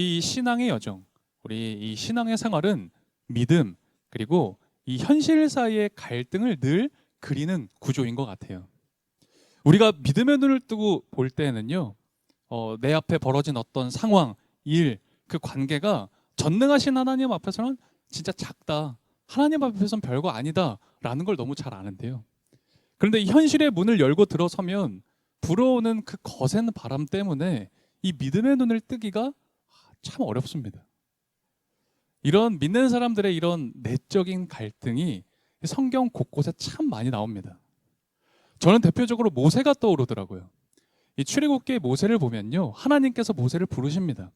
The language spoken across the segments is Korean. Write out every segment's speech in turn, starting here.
우리 이 신앙의 여정, 우리 이 신앙의 생활은 믿음 그리고 이 현실 사이의 갈등을 늘 그리는 구조인 것 같아요. 우리가 믿음의 눈을 뜨고 볼 때에는요, 내 앞에 벌어진 어떤 상황, 일, 그 관계가 전능하신 하나님 앞에서는 진짜 작다. 하나님 앞에서는 별거 아니다라는 걸 너무 잘 아는데요. 그런데 이 현실의 문을 열고 들어서면 불어오는 그 거센 바람 때문에 이 믿음의 눈을 뜨기가 참 어렵습니다. 이런 믿는 사람들의 이런 내적인 갈등이 성경 곳곳에 참 많이 나옵니다. 저는 대표적으로 모세가 떠오르더라고요. 이 출애굽기의 모세를 보면요, 하나님께서 모세를 부르십니다.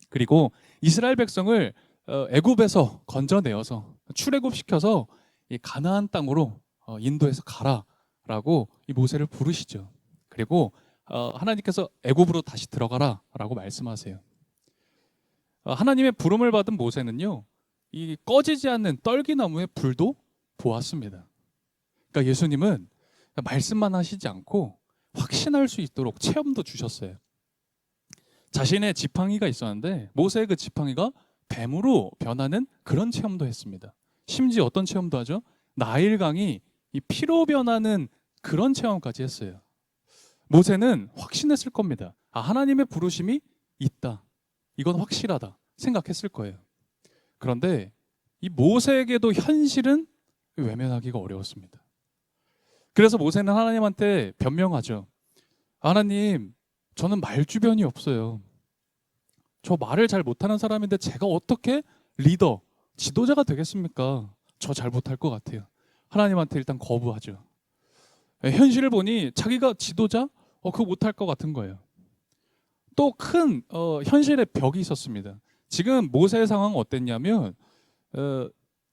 그리고 이스라엘 백성을 애굽에서 건져내어서 출애굽시켜서 이 가나안 땅으로 인도해서 가라라고 이 모세를 부르시죠. 그리고 하나님께서 애굽으로 다시 들어가라라고 말씀하세요. 하나님의 부름을 받은 모세는요, 이 꺼지지 않는 떨기나무의 불도 보았습니다. 그러니까 예수님은 말씀만 하시지 않고 확신할 수 있도록 체험도 주셨어요. 자신의 지팡이가 있었는데 모세의 그 지팡이가 뱀으로 변하는 그런 체험도 했습니다. 심지어 어떤 체험도 하죠? 나일강이 이 피로 변하는 그런 체험까지 했어요. 모세는 확신했을 겁니다. 하나님의 부르심이 있다. 이건 확실하다 생각했을 거예요. 그런데 이 모세에게도 현실은 외면하기가 어려웠습니다. 그래서 모세는 하나님한테 변명하죠. 하나님, 저는 말주변이 없어요. 저 말을 잘 못하는 사람인데 제가 어떻게 리더, 지도자가 되겠습니까? 저 잘 못할 것 같아요. 하나님한테 일단 거부하죠. 현실을 보니 자기가 지도자? 그거 못할 것 같은 거예요. 또 큰 현실의 벽이 있었습니다. 지금 모세의 상황은 어땠냐면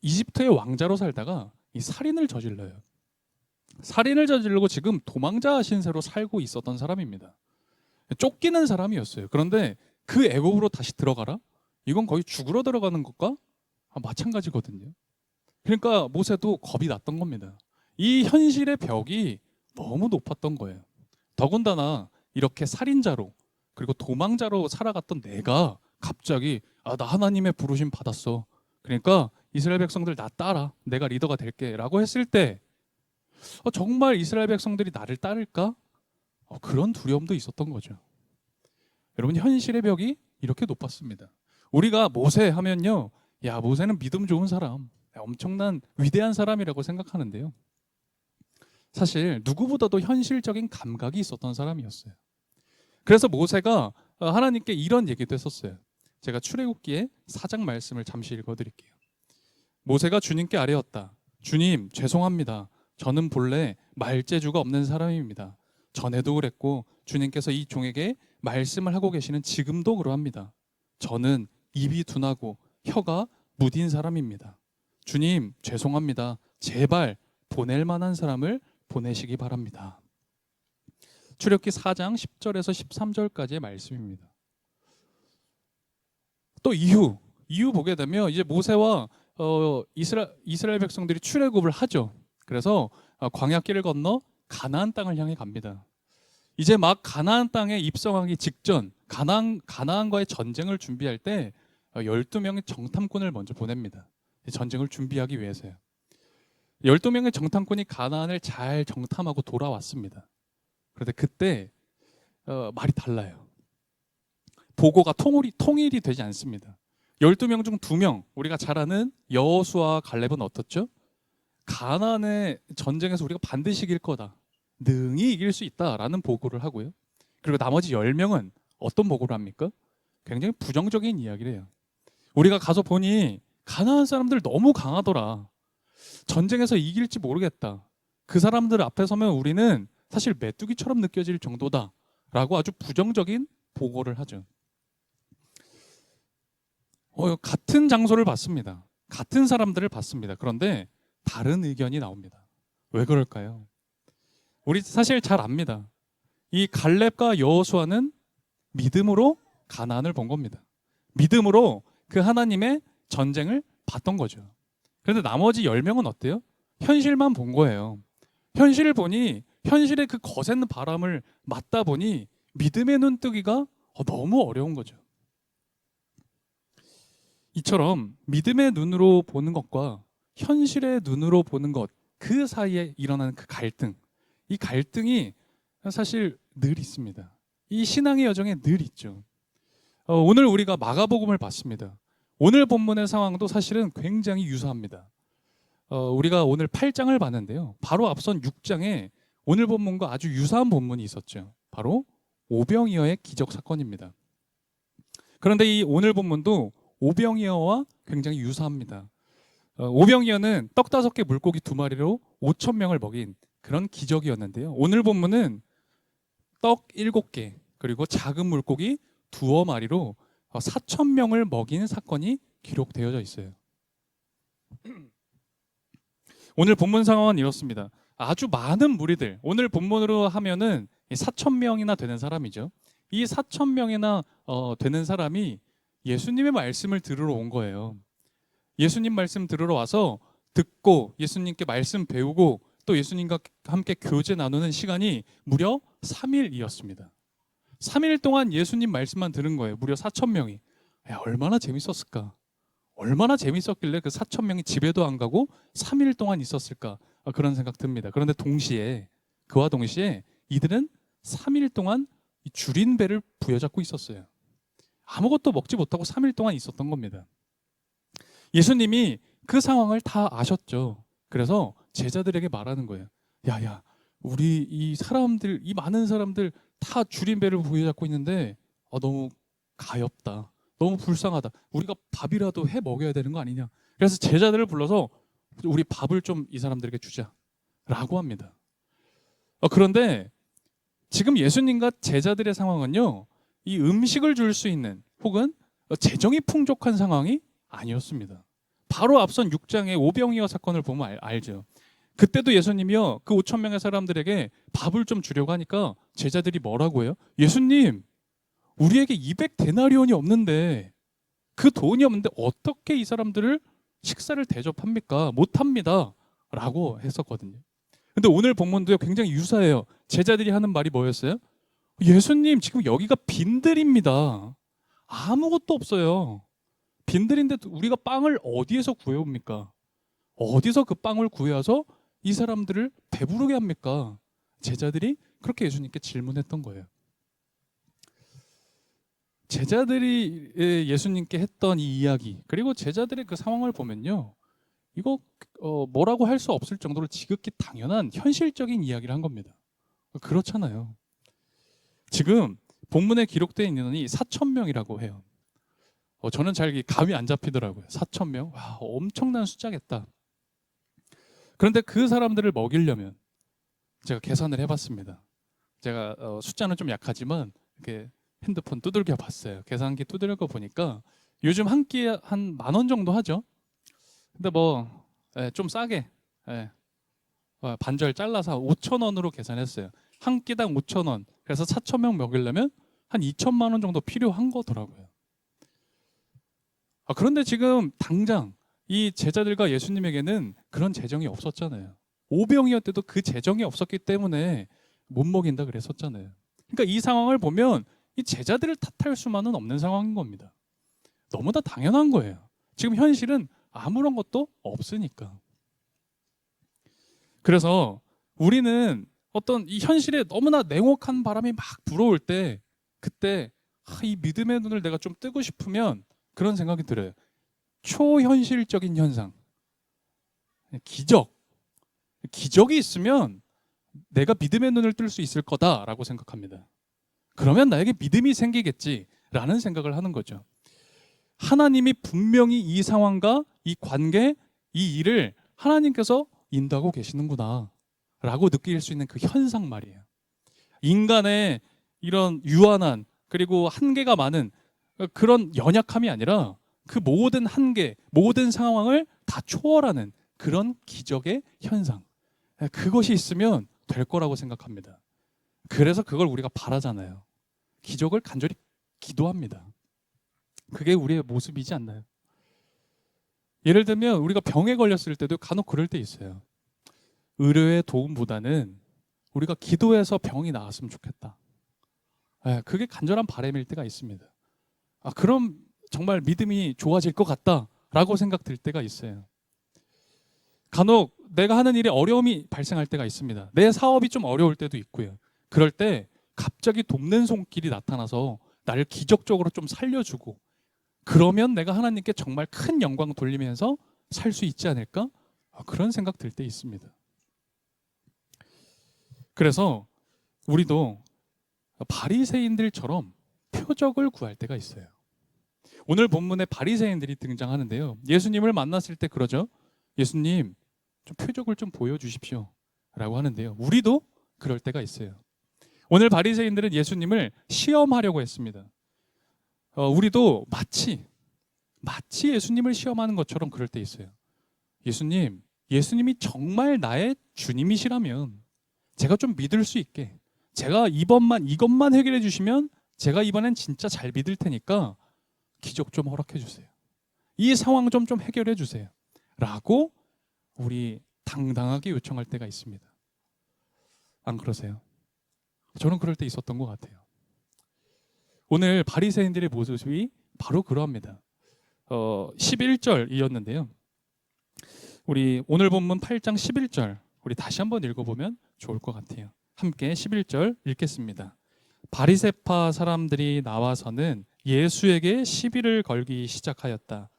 이집트의 왕자로 살다가 이 살인을 저질러요. 살인을 저지르고 지금 도망자 신세로 살고 있었던 사람입니다. 쫓기는 사람이었어요. 그런데 그 애굽으로 다시 들어가라? 이건 거의 죽으러 들어가는 것과 마찬가지거든요. 그러니까 모세도 겁이 났던 겁니다. 이 현실의 벽이 너무 높았던 거예요. 더군다나 이렇게 살인자로 그리고 도망자로 살아갔던 내가 갑자기 나 하나님의 부르심 받았어. 그러니까 이스라엘 백성들 나 따라. 내가 리더가 될게 라고 했을 때 정말 이스라엘 백성들이 나를 따를까? 그런 두려움도 있었던 거죠. 여러분, 현실의 벽이 이렇게 높았습니다. 우리가 모세 하면요, 야, 모세는 믿음 좋은 사람, 엄청난 위대한 사람이라고 생각하는데요. 사실 누구보다도 현실적인 감각이 있었던 사람이었어요. 그래서 모세가 하나님께 이런 얘기도 했었어요. 제가 출애굽기의 4장 말씀을 잠시 읽어드릴게요. 모세가 주님께 아뢰었다. 주님, 죄송합니다. 저는 본래 말재주가 없는 사람입니다. 전에도 그랬고 주님께서 이 종에게 말씀을 하고 계시는 지금도 그러합니다. 저는 입이 둔하고 혀가 무딘 사람입니다. 주님, 죄송합니다. 제발 보낼 만한 사람을 보내시기 바랍니다. 출애굽기 4장 10절에서 13절까지의 말씀입니다. 또 이후 보게 되면 이제 모세와 이스라엘 백성들이 출애굽을 하죠. 그래서 광야길을 건너 가나안 땅을 향해 갑니다. 이제 막 가나안 땅에 입성하기 직전 가나안과의 전쟁을 준비할 때 12명의 정탐꾼을 먼저 보냅니다. 전쟁을 준비하기 위해서요. 12명의 정탐꾼이 가나안을 잘 정탐하고 돌아왔습니다. 그런데 그때 말이 달라요. 보고가 통일이 되지 않습니다. 12명 중 2명, 우리가 잘 아는 여호수아와 갈렙은 어떻죠? 가나안의 전쟁에서 우리가 반드시 이길 거다. 능히 이길 수 있다라는 보고를 하고요. 그리고 나머지 10명은 어떤 보고를 합니까? 굉장히 부정적인 이야기를 해요. 우리가 가서 보니 가나안 사람들 너무 강하더라. 전쟁에서 이길지 모르겠다. 그 사람들 앞에 서면 우리는 사실 메뚜기처럼 느껴질 정도다. 라고 아주 부정적인 보고를 하죠. 같은 장소를 봤습니다. 같은 사람들을 봤습니다. 그런데 다른 의견이 나옵니다. 왜 그럴까요? 우리 사실 잘 압니다. 이 갈렙과 여호수아는 믿음으로 가나안을 본 겁니다. 믿음으로 그 하나님의 전쟁을 봤던 거죠. 그런데 나머지 10명은 어때요? 현실만 본 거예요. 현실을 보니 현실의 그 거센 바람을 맞다 보니 믿음의 눈 뜨기가 너무 어려운 거죠. 이처럼 믿음의 눈으로 보는 것과 현실의 눈으로 보는 것, 그 사이에 일어나는 그 갈등, 이 갈등이 사실 늘 있습니다. 이 신앙의 여정에 늘 있죠. 오늘 우리가 마가복음을 봤습니다. 오늘 본문의 상황도 사실은 굉장히 유사합니다. 우리가 오늘 8장을 봤는데요. 바로 앞선 6장에 오늘 본문과 아주 유사한 본문이 있었죠. 바로 오병이어의 기적 사건입니다. 그런데 이 오늘 본문도 오병이어와 굉장히 유사합니다. 오병이어는 떡 5개 물고기 2마리로 5천 명을 먹인 그런 기적이었는데요. 오늘 본문은 떡 7개 그리고 작은 물고기 2마리로 4천 명을 먹인 사건이 기록되어져 있어요. 오늘 본문 상황은 이렇습니다. 아주 많은 무리들, 오늘 본문으로 하면은 4천 명이나 되는 사람이죠. 이 4천 명이나 되는 사람이 예수님의 말씀을 들으러 온 거예요. 예수님 말씀 들으러 와서 듣고 예수님께 말씀 배우고 또 예수님과 함께 교제 나누는 시간이 무려 3일이었습니다. 3일 동안 예수님 말씀만 들은 거예요. 무려 4천 명이. 얼마나 재밌었을까? 얼마나 재밌었길래 그 4천 명이 집에도 안 가고 3일 동안 있었을까? 그런 생각 듭니다. 그런데 그와 동시에 이들은 3일 동안 줄인 배를 부여잡고 있었어요. 아무것도 먹지 못하고 3일 동안 있었던 겁니다. 예수님이 그 상황을 다 아셨죠. 그래서 제자들에게 말하는 거예요. 야, 우리 이 많은 사람들 다 줄인 배를 부여잡고 있는데 너무 가엾다. 너무 불쌍하다. 우리가 밥이라도 해 먹여야 되는 거 아니냐. 그래서 제자들을 불러서 우리 밥을 좀 이 사람들에게 주자라고 합니다. 그런데 지금 예수님과 제자들의 상황은요, 이 음식을 줄 수 있는 혹은 재정이 풍족한 상황이 아니었습니다. 바로 앞선 6장의 오병이어 사건을 보면 알죠. 그때도 예수님이요, 그 5천 명의 사람들에게 밥을 좀 주려고 하니까 제자들이 뭐라고 해요? 예수님, 우리에게 200데나리온이 없는데, 그 돈이 없는데 어떻게 이 사람들을 식사를 대접합니까? 못합니다 라고 했었거든요. 근데 오늘 본문도요, 굉장히 유사해요. 제자들이 하는 말이 뭐였어요? 예수님, 지금 여기가 빈들입니다. 아무것도 없어요. 빈들인데 우리가 빵을 어디에서 구해옵니까? 어디서 그 빵을 구해와서 이 사람들을 배부르게 합니까? 제자들이 그렇게 예수님께 질문했던 거예요. 제자들이 예수님께 했던 이 이야기, 그리고 제자들의 그 상황을 보면요, 이거 뭐라고 할 수 없을 정도로 지극히 당연한 현실적인 이야기를 한 겁니다. 그렇잖아요. 지금 본문에 기록되어 있는 이 4천 명이라고 해요. 저는 잘 감이 안 잡히더라고요. 4천 명, 와, 엄청난 숫자겠다. 그런데 그 사람들을 먹이려면 제가 계산을 해봤습니다. 제가 숫자는 좀 약하지만 이렇게 핸드폰 두들겨 봤어요. 계산기 두들겨 보니까 요즘 한 끼에 한 10,000원 정도 하죠. 근데 좀 싸게 반절 잘라서 5,000원으로 계산했어요. 한 끼당 5,000원. 그래서 4천 명 먹이려면 한 2천만 원 정도 필요한 거더라고요. 그런데 지금 당장 이 제자들과 예수님에게는 그런 재정이 없었잖아요. 오병이어 때도 그 재정이 없었기 때문에 못 먹인다 그랬었잖아요. 그러니까 이 상황을 보면 이 제자들을 탓할 수만은 없는 상황인 겁니다. 너무나 당연한 거예요. 지금 현실은 아무런 것도 없으니까. 그래서 우리는 어떤 이 현실에 너무나 냉혹한 바람이 막 불어올 때, 그때 이 믿음의 눈을 내가 좀 뜨고 싶으면 그런 생각이 들어요. 초현실적인 현상, 기적이 있으면 내가 믿음의 눈을 뜰 수 있을 거다라고 생각합니다. 그러면 나에게 믿음이 생기겠지라는 생각을 하는 거죠. 하나님이 분명히 이 상황과 이 관계, 이 일을 하나님께서 인도하고 계시는구나 라고 느낄 수 있는 그 현상 말이에요. 인간의 이런 유한한 그리고 한계가 많은 그런 연약함이 아니라 그 모든 한계, 모든 상황을 다 초월하는 그런 기적의 현상, 그것이 있으면 될 거라고 생각합니다. 그래서 그걸 우리가 바라잖아요. 기적을 간절히 기도합니다. 그게 우리의 모습이지 않나요? 예를 들면 우리가 병에 걸렸을 때도 간혹 그럴 때 있어요. 의료의 도움보다는 우리가 기도해서 병이 나았으면 좋겠다. 그게 간절한 바람일 때가 있습니다. 그럼 정말 믿음이 좋아질 것 같다라고 생각될 때가 있어요. 간혹 내가 하는 일에 어려움이 발생할 때가 있습니다. 내 사업이 좀 어려울 때도 있고요. 그럴 때 갑자기 돕는 손길이 나타나서 나를 기적적으로 좀 살려주고, 그러면 내가 하나님께 정말 큰 영광 돌리면서 살 수 있지 않을까? 그런 생각 들 때 있습니다. 그래서 우리도 바리새인들처럼 표적을 구할 때가 있어요. 오늘 본문에 바리새인들이 등장하는데요. 예수님을 만났을 때 그러죠. 예수님, 좀 표적을 좀 보여주십시오 라고 하는데요. 우리도 그럴 때가 있어요. 오늘 바리새인들은 예수님을 시험하려고 했습니다. 우리도 마치 예수님을 시험하는 것처럼 그럴 때 있어요. 예수님이 정말 나의 주님이시라면 제가 좀 믿을 수 있게, 제가 이것만 해결해 주시면 제가 이번엔 진짜 잘 믿을 테니까 기적 좀 허락해 주세요. 이 상황 좀 해결해 주세요 라고 우리 당당하게 요청할 때가 있습니다. 안 그러세요? 저는 그럴 때 있었던 것 같아요. 오늘 바리새인들의 모습이 바로 그러합니다. 11절이었는데요. 우리 오늘 본문 8장 11절 우리 다시 한번 읽어보면 좋을 것 같아요. 함께 11절 읽겠습니다. 바리새파 사람들이 나와서는 예수에게 시비를 걸기 시작하였다.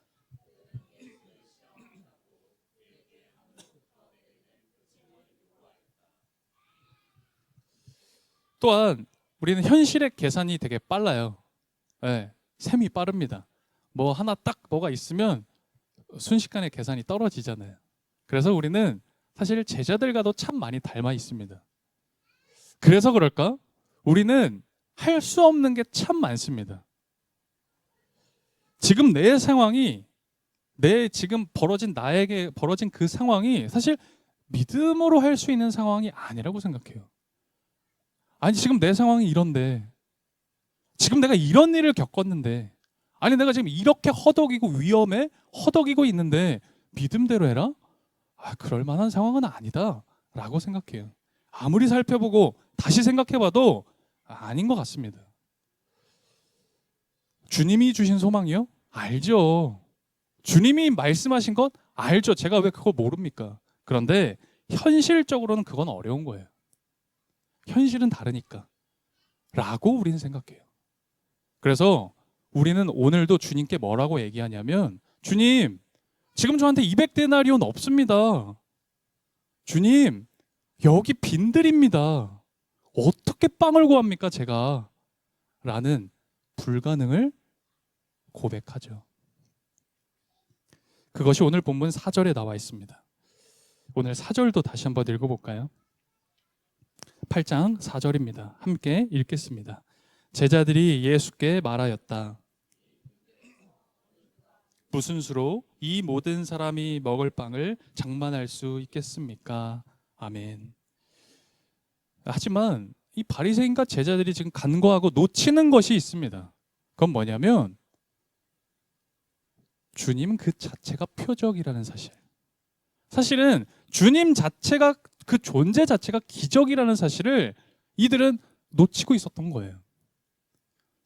또한 우리는 현실의 계산이 되게 빨라요. 네, 셈이 빠릅니다. 뭐 하나 딱 뭐가 있으면 순식간에 계산이 떨어지잖아요. 그래서 우리는 사실 제자들과도 참 많이 닮아 있습니다. 그래서 그럴까? 우리는 할 수 없는 게 참 많습니다. 지금 내 상황이, 지금 나에게 벌어진 그 상황이 사실 믿음으로 할 수 있는 상황이 아니라고 생각해요. 아니, 지금 내 상황이 이런데, 지금 내가 이런 일을 겪었는데, 아니, 내가 지금 이렇게 허덕이고 있는데 믿음대로 해라? 그럴 만한 상황은 아니다 라고 생각해요. 아무리 살펴보고 다시 생각해봐도 아닌 것 같습니다. 주님이 주신 소망이요? 알죠. 주님이 말씀하신 것 알죠. 제가 왜 그걸 모릅니까? 그런데 현실적으로는 그건 어려운 거예요. 현실은 다르니까 라고 우리는 생각해요. 그래서 우리는 오늘도 주님께 뭐라고 얘기하냐면, 주님, 지금 저한테 200데나리온 없습니다. 주님, 여기 빈들입니다. 어떻게 빵을 구합니까, 제가? 라는 불가능을 고백하죠. 그것이 오늘 본문 4절에 나와 있습니다. 오늘 4절도 다시 한번 읽어볼까요? 8장 4절입니다. 함께 읽겠습니다. 제자들이 예수께 말하였다. 무슨 수로 이 모든 사람이 먹을 빵을 장만할 수 있겠습니까? 아멘. 하지만 이 바리새인과 제자들이 지금 간과하고 놓치는 것이 있습니다. 그건 뭐냐면 주님 그 자체가 표적이라는 사실. 사실은 주님 자체가, 그 존재 자체가 기적이라는 사실을 이들은 놓치고 있었던 거예요.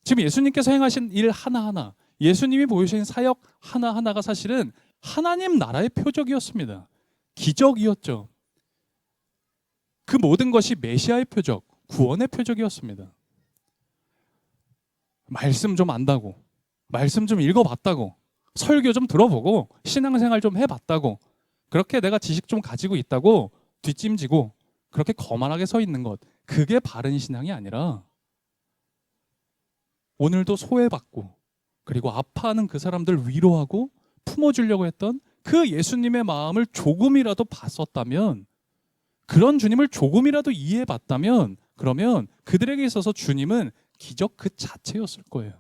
지금 예수님께서 행하신 일 하나하나, 예수님이 보여주신 사역 하나하나가 사실은 하나님 나라의 표적이었습니다. 기적이었죠. 그 모든 것이 메시아의 표적, 구원의 표적이었습니다. 말씀 좀 안다고, 말씀 좀 읽어봤다고, 설교 좀 들어보고, 신앙생활 좀 해봤다고, 그렇게 내가 지식 좀 가지고 있다고 뒷짐지고 그렇게 거만하게 서 있는 것, 그게 바른 신앙이 아니라 오늘도 소외받고 그리고 아파하는 그 사람들 위로하고 품어주려고 했던 그 예수님의 마음을 조금이라도 봤었다면, 그런 주님을 조금이라도 이해해봤다면, 그러면 그들에게 있어서 주님은 기적 그 자체였을 거예요.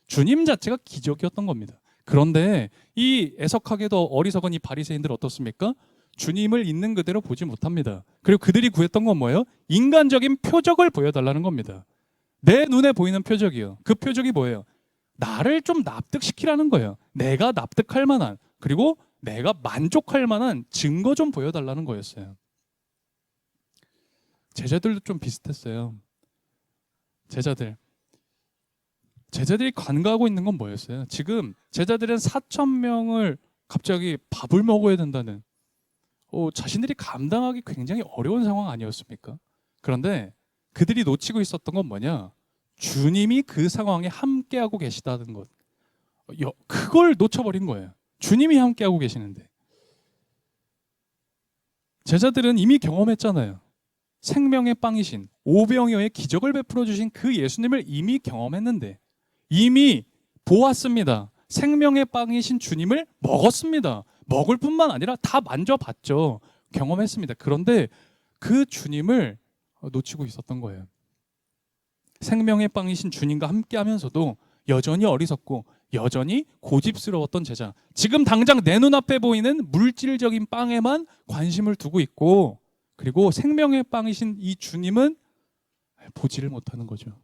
주님 자체가 기적이었던 겁니다. 그런데 이 애석하게도 어리석은 이 바리새인들 어떻습니까? 주님을 있는 그대로 보지 못합니다. 그리고 그들이 구했던 건 뭐예요? 인간적인 표적을 보여달라는 겁니다. 내 눈에 보이는 표적이요. 그 표적이 뭐예요? 나를 좀 납득시키라는 거예요. 내가 납득할 만한, 그리고 내가 만족할 만한 증거 좀 보여달라는 거였어요. 제자들도 좀 비슷했어요. 제자들, 제자들이 간과하고 있는 건 뭐였어요? 지금 제자들은 4천 명을 갑자기 밥을 먹어야 된다는 자신들이 감당하기 굉장히 어려운 상황 아니었습니까? 그런데 그들이 놓치고 있었던 건 뭐냐? 주님이 그 상황에 함께하고 계시다는 것. 그걸 놓쳐버린 거예요. 주님이 함께하고 계시는데. 제자들은 이미 경험했잖아요. 생명의 빵이신 오병이어의 기적을 베풀어 주신 그 예수님을 이미 경험했는데, 이미 보았습니다. 생명의 빵이신 주님을 먹었습니다. 먹을 뿐만 아니라 다 만져봤죠. 경험했습니다. 그런데 그 주님을 놓치고 있었던 거예요. 생명의 빵이신 주님과 함께 하면서도 여전히 어리석고 여전히 고집스러웠던 제자. 지금 당장 내 눈앞에 보이는 물질적인 빵에만 관심을 두고 있고, 그리고 생명의 빵이신 이 주님은 보지를 못하는 거죠.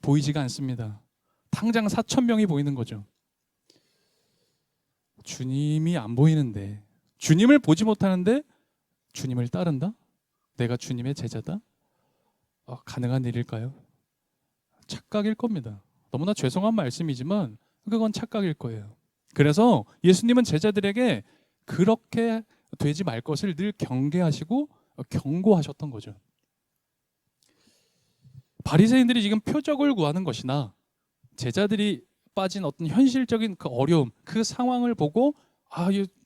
보이지가 않습니다. 당장 4천 명이 보이는 거죠. 주님이 안 보이는데, 주님을 보지 못하는데 주님을 따른다? 내가 주님의 제자다? 가능한 일일까요? 착각일 겁니다. 너무나 죄송한 말씀이지만 그건 착각일 거예요. 그래서 예수님은 제자들에게 그렇게 되지 말 것을 늘 경계하시고 경고하셨던 거죠. 바리새인들이 지금 표적을 구하는 것이나 제자들이 빠진 어떤 현실적인 그 어려움, 그 상황을 보고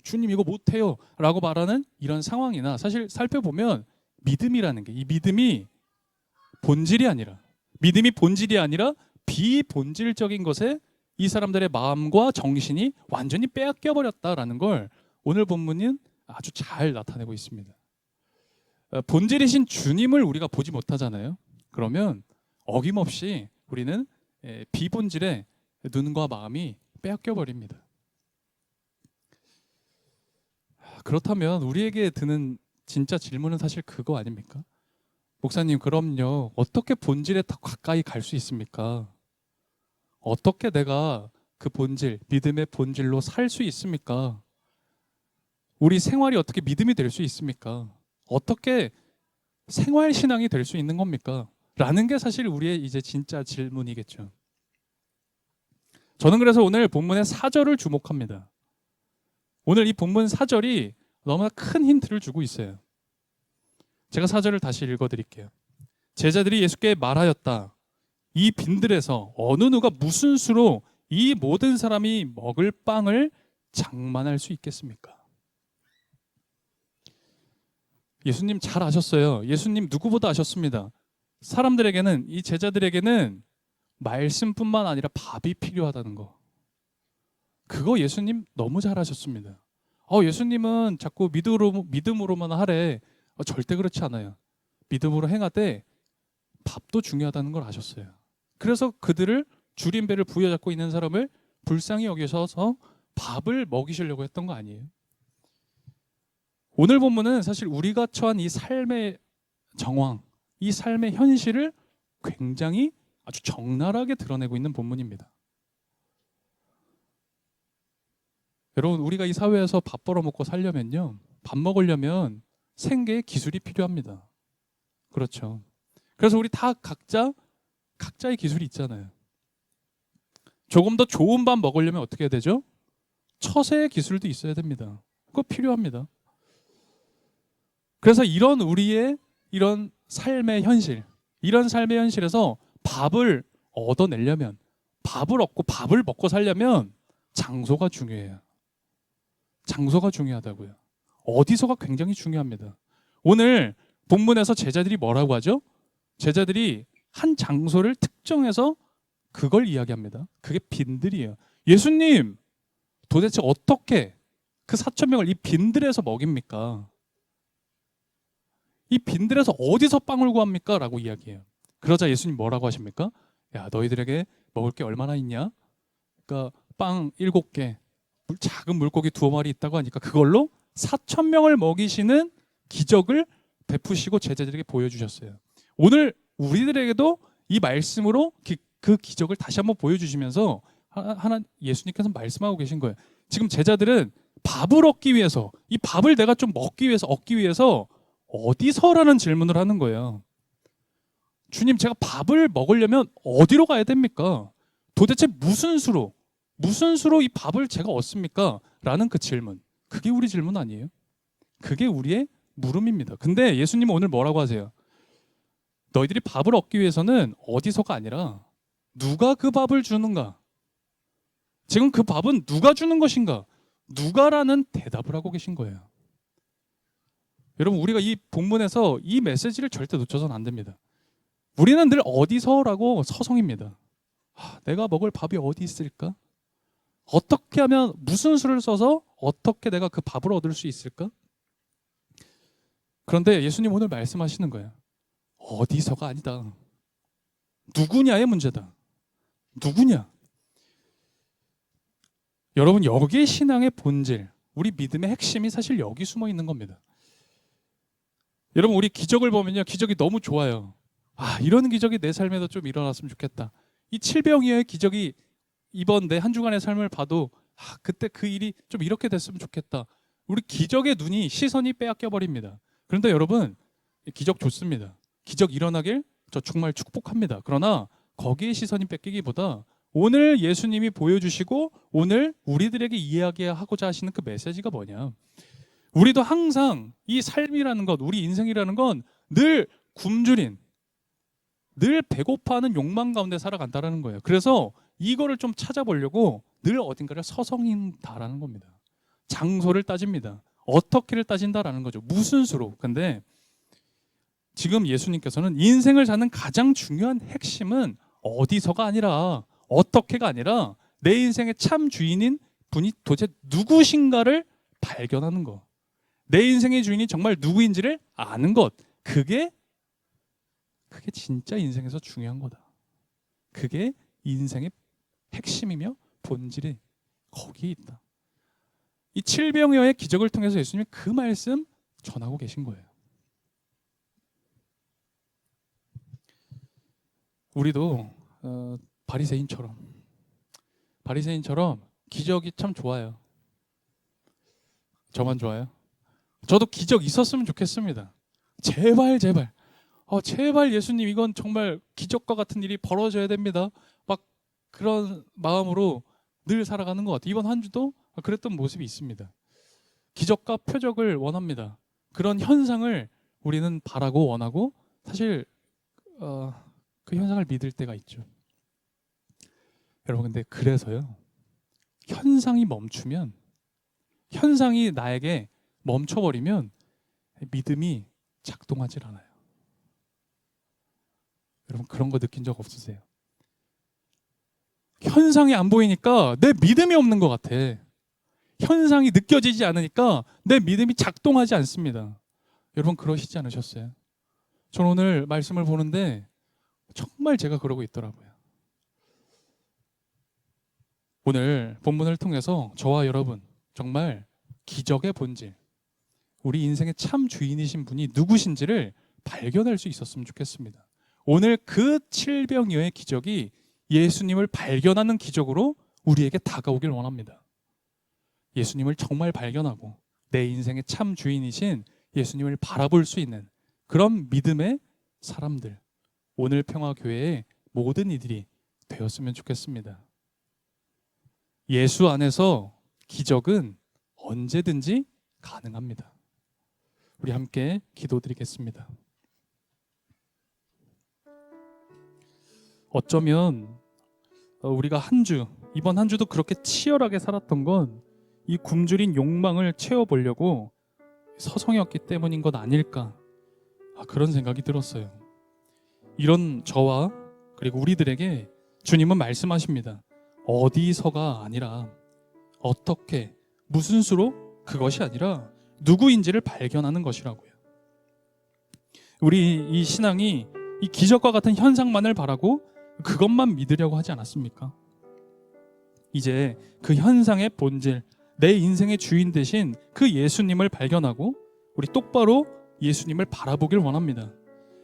주님 이거 못해요 라고 말하는 이런 상황이나, 사실 살펴보면 믿음이라는 게, 이 믿음이 본질이 아니라 비본질적인 것에 이 사람들의 마음과 정신이 완전히 빼앗겨 버렸다라는 걸 오늘 본문은 아주 잘 나타내고 있습니다. 본질이신 주님을 우리가 보지 못하잖아요. 그러면 어김없이 우리는 비본질에 눈과 마음이 빼앗겨 버립니다. 그렇다면 우리에게 드는 진짜 질문은 사실 그거 아닙니까? 목사님, 그럼요. 어떻게 본질에 더 가까이 갈 수 있습니까? 어떻게 내가 그 본질, 믿음의 본질로 살 수 있습니까? 우리 생활이 어떻게 믿음이 될 수 있습니까? 어떻게 생활 신앙이 될 수 있는 겁니까? 라는 게 사실 우리의 이제 진짜 질문이겠죠. 저는 그래서 오늘 본문의 4절을 주목합니다. 오늘 이 본문 4절이 너무나 큰 힌트를 주고 있어요. 제가 4절을 다시 읽어드릴게요. 제자들이 예수께 말하였다. 이 빈들에서 어느 누가 무슨 수로 이 모든 사람이 먹을 빵을 장만할 수 있겠습니까? 예수님 잘 아셨어요. 예수님 누구보다 아셨습니다. 사람들에게는, 이 제자들에게는 말씀뿐만 아니라 밥이 필요하다는 거. 그거 예수님 너무 잘 아셨습니다. 예수님은 자꾸 믿음으로만 하래. 절대 그렇지 않아요. 믿음으로 행하되 밥도 중요하다는 걸 아셨어요. 그래서 그들을, 줄임배를 부여잡고 있는 사람을 불쌍히 여기셔서 밥을 먹이시려고 했던 거 아니에요. 오늘 본문은 사실 우리가 처한 이 삶의 정황, 이 삶의 현실을 굉장히 아주 적나라하게 드러내고 있는 본문입니다. 여러분, 우리가 이 사회에서 밥 벌어먹고 살려면요, 밥 먹으려면 생계의 기술이 필요합니다. 그렇죠. 그래서 우리 다 각자의 기술이 있잖아요. 조금 더 좋은 밥 먹으려면 어떻게 해야 되죠? 처세의 기술도 있어야 됩니다. 그거 필요합니다. 그래서 우리의 이런 삶의 현실, 이런 삶의 현실에서 밥을 얻어내려면, 밥을 얻고 밥을 먹고 살려면 장소가 중요해요. 장소가 중요하다고요. 어디서가 굉장히 중요합니다. 오늘 본문에서 제자들이 뭐라고 하죠? 제자들이 한 장소를 특정해서 그걸 이야기합니다. 그게 빈들이에요. 예수님, 도대체 어떻게 그 4천 명을 이 빈들에서 먹입니까? 이 빈들에서 어디서 빵을 구합니까? 라고 이야기해요. 그러자 예수님 뭐라고 하십니까? 야, 너희들에게 먹을 게 얼마나 있냐? 그러니까 빵 7개, 작은 물고기 2마리 있다고 하니까 그걸로 4천 명을 먹이시는 기적을 베푸시고 제자들에게 보여주셨어요. 오늘 우리들에게도 이 말씀으로 그 기적을 다시 한번 보여주시면서 예수님께서 말씀하고 계신 거예요. 지금 제자들은 밥을 얻기 위해서, 이 밥을 내가 좀 얻기 위해서 어디서라는 질문을 하는 거예요. 주님, 제가 밥을 먹으려면 어디로 가야 됩니까? 도대체 무슨 수로 이 밥을 제가 얻습니까? 라는 그 질문. 그게 우리 질문 아니에요? 그게 우리의 물음입니다. 근데 예수님은 오늘 뭐라고 하세요? 너희들이 밥을 얻기 위해서는 어디서가 아니라 누가 그 밥을 주는가? 지금 그 밥은 누가 주는 것인가? 누가라는 대답을 하고 계신 거예요. 여러분, 우리가 이 본문에서 이 메시지를 절대 놓쳐서는 안 됩니다. 우리는 늘 어디서라고 서성입니다. 내가 먹을 밥이 어디 있을까? 어떻게 하면 무슨 수를 써서 어떻게 내가 그 밥을 얻을 수 있을까? 그런데 예수님 오늘 말씀하시는 거예요. 어디서가 아니다. 누구냐의 문제다. 누구냐? 여러분, 여기에 신앙의 본질, 우리 믿음의 핵심이 사실 여기 숨어 있는 겁니다. 여러분, 우리 기적을 보면요, 기적이 너무 좋아요. 이런 기적이 내 삶에도 좀 일어났으면 좋겠다. 이 칠병이어의 기적이 이번 내 한 주간의 삶을 봐도 그때 그 일이 좀 이렇게 됐으면 좋겠다. 우리 기적의 눈이, 시선이 빼앗겨 버립니다. 그런데 여러분, 기적 좋습니다. 기적 일어나길 저 정말 축복합니다. 그러나 거기에 시선이 뺏기기보다 오늘 예수님이 보여주시고 오늘 우리들에게 이야기하고자 하시는 그 메시지가 뭐냐? 우리도 항상 이 삶이라는 것, 우리 인생이라는 건 늘 굶주린, 늘 배고파하는 욕망 가운데 살아간다는 거예요. 그래서 이거를 좀 찾아보려고 늘 어딘가를 서성인다라는 겁니다. 장소를 따집니다. 어떻게를 따진다라는 거죠. 무슨 수로. 근데 지금 예수님께서는 인생을 사는 가장 중요한 핵심은 어디서가 아니라, 어떻게가 아니라 내 인생의 참 주인인 분이 도대체 누구신가를 발견하는 것. 내 인생의 주인이 정말 누구인지를 아는 것. 그게 진짜 인생에서 중요한 거다. 그게 인생의 핵심이며 본질이 거기에 있다. 이 칠병여의 기적을 통해서 예수님이 그 말씀 전하고 계신 거예요. 우리도 바리새인처럼 기적이 참 좋아요. 저만 좋아요? 저도 기적 있었으면 좋겠습니다. 제발 예수님, 이건 정말 기적과 같은 일이 벌어져야 됩니다. 막 그런 마음으로 늘 살아가는 것 같아요. 이번 한 주도 그랬던 모습이 있습니다. 기적과 표적을 원합니다. 그런 현상을 우리는 바라고 원하고 사실 그 현상을 믿을 때가 있죠. 여러분, 근데 그래서요, 현상이 멈추면, 현상이 나에게 멈춰버리면 믿음이 작동하질 않아요. 여러분, 그런 거 느낀 적 없으세요? 현상이 안 보이니까 내 믿음이 없는 것 같아. 현상이 느껴지지 않으니까 내 믿음이 작동하지 않습니다. 여러분, 그러시지 않으셨어요? 저는 오늘 말씀을 보는데 정말 제가 그러고 있더라고요. 오늘 본문을 통해서 저와 여러분 정말 기적의 본질, 우리 인생의 참 주인이신 분이 누구신지를 발견할 수 있었으면 좋겠습니다. 오늘 그 칠병여의 기적이 예수님을 발견하는 기적으로 우리에게 다가오길 원합니다. 예수님을 정말 발견하고 내 인생의 참 주인이신 예수님을 바라볼 수 있는 그런 믿음의 사람들, 오늘 평화교회의 모든 이들이 되었으면 좋겠습니다. 예수 안에서 기적은 언제든지 가능합니다. 우리 함께 기도드리겠습니다. 어쩌면 우리가 이번 한 주도 그렇게 치열하게 살았던 건 이 굶주린 욕망을 채워보려고 서성였기 때문인 것 아닐까, 그런 생각이 들었어요. 이런 저와 그리고 우리들에게 주님은 말씀하십니다. 어디서가 아니라 어떻게, 무슨 수로, 그것이 아니라 누구인지를 발견하는 것이라고요. 우리 이 신앙이 이 기적과 같은 현상만을 바라고 그것만 믿으려고 하지 않았습니까? 이제 그 현상의 본질, 내 인생의 주인 되신 그 예수님을 발견하고 우리 똑바로 예수님을 바라보길 원합니다.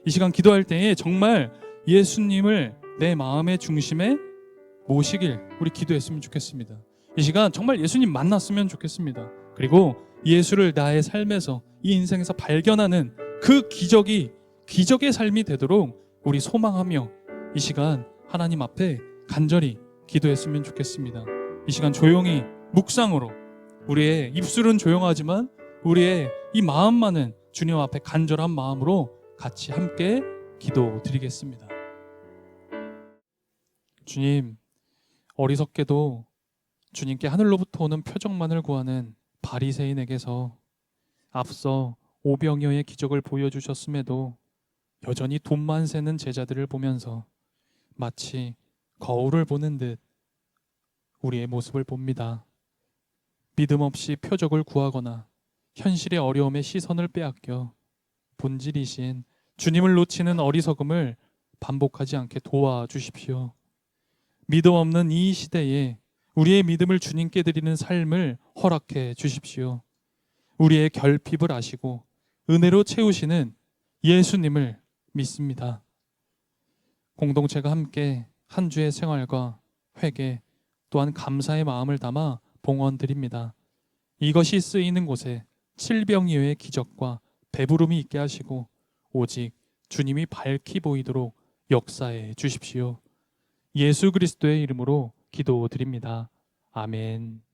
이 시간 기도할 때에 정말 예수님을 내 마음의 중심에 모시길 우리 기도했으면 좋겠습니다. 이 시간 정말 예수님 만났으면 좋겠습니다. 그리고 예수를 나의 삶에서, 이 인생에서 발견하는 그 기적의 삶이 되도록 우리 소망하며 이 시간 하나님 앞에 간절히 기도했으면 좋겠습니다. 이 시간 조용히 묵상으로 우리의 입술은 조용하지만 우리의 이 마음만은 주님 앞에 간절한 마음으로 같이 함께 기도드리겠습니다. 주님, 어리석게도 주님께 하늘로부터 오는 표적만을 구하는 바리새인에게서 앞서 오병이어의 기적을 보여주셨음에도 여전히 돈만 세는 제자들을 보면서 마치 거울을 보는 듯 우리의 모습을 봅니다. 믿음 없이 표적을 구하거나 현실의 어려움에 시선을 빼앗겨 본질이신 주님을 놓치는 어리석음을 반복하지 않게 도와주십시오. 믿음 없는 이 시대에 우리의 믿음을 주님께 드리는 삶을 허락해 주십시오. 우리의 결핍을 아시고 은혜로 채우시는 예수님을 믿습니다. 공동체가 함께 한 주의 생활과 회개 또한 감사의 마음을 담아 봉헌드립니다. 이것이 쓰이는 곳에 칠병이어의 기적과 배부름이 있게 하시고 오직 주님이 밝히 보이도록 역사해 주십시오. 예수 그리스도의 이름으로 기도드립니다. 아멘.